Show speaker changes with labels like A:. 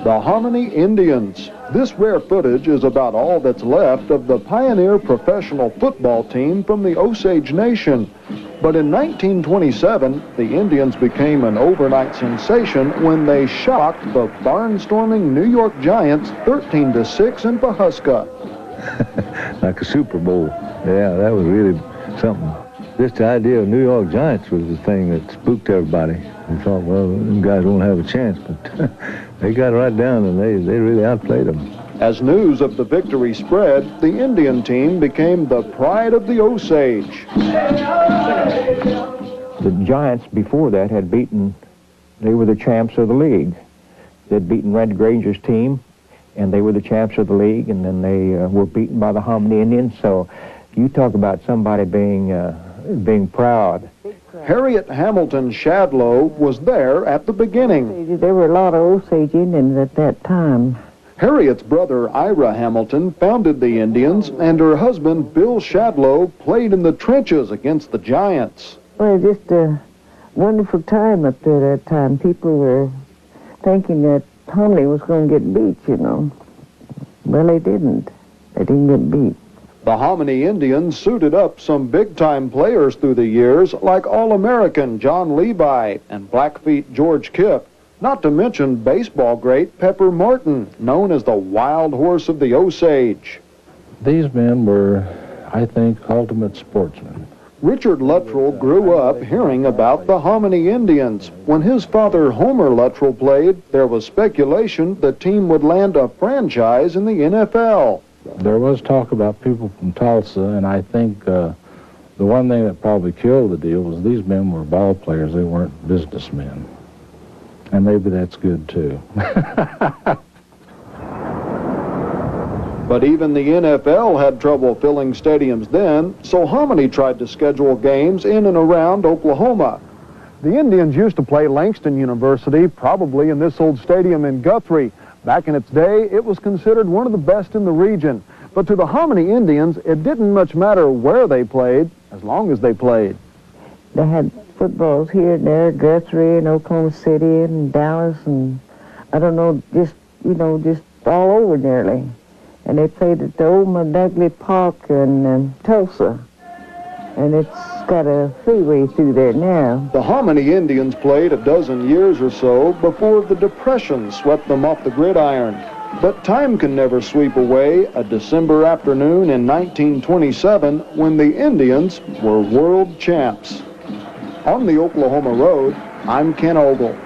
A: The Hominy Indians. This rare footage is about all that's left of the pioneer professional football team from the Osage Nation. But in 1927, the Indians became an overnight sensation when they shocked the barnstorming New York Giants 13-6 in Pawhuska.
B: Like a Super Bowl. Yeah, that was really something. Just the idea of New York Giants was the thing that spooked everybody. They thought, well, them guys won't have a chance, but they got right down and they really outplayed them.
A: As news of the victory spread, the Indian team became the pride of the Osage.
C: The Giants before that had they were the champs of the league. They'd beaten Red Granger's team, and they were the champs of the league, and then they were beaten by the Hominy Indians. So you talk about somebody being proud.
A: Harriet Hamilton Shadlow was there at the beginning.
D: There were a lot of Osage Indians at that time.
A: Harriet's brother, Ira Hamilton, founded the Indians, and her husband, Bill Shadlow, played in the trenches against the Giants.
D: Well, just a wonderful time up there that time. People were thinking that Hominy was going to get beat, you know. Well, they didn't. They didn't get beat.
A: The Hominy Indians suited up some big-time players through the years, like All-American John Levi and Blackfeet George Kipp, not to mention baseball great Pepper Martin, known as the Wild Horse of the Osage.
E: These men were, I think, ultimate sportsmen.
A: Richard Luttrell grew up hearing about the Hominy Indians. When his father Homer Luttrell played, there was speculation the team would land a franchise in the NFL.
E: There was talk about people from Tulsa, and I think the one thing that probably killed the deal was these men were ball players. They weren't businessmen. And maybe that's good, too.
A: But even the NFL had trouble filling stadiums then, so Hominy tried to schedule games in and around Oklahoma. The Indians used to play Langston University, probably in this old stadium in Guthrie. Back in its day, it was considered one of the best in the region. But to the Hominy Indians, it didn't much matter where they played, as long as they played.
D: They had footballs here and there, Guthrie and Oklahoma City and Dallas and, I don't know, just all over nearly. And they played at the old Mudugly Park in Tulsa. And it's got a freeway through there now.
A: The Hominy Indians played a dozen years or so before the Depression swept them off the gridiron. But time can never sweep away a December afternoon in 1927 when the Indians were world champs. On the Oklahoma Road, I'm Ken Ogle.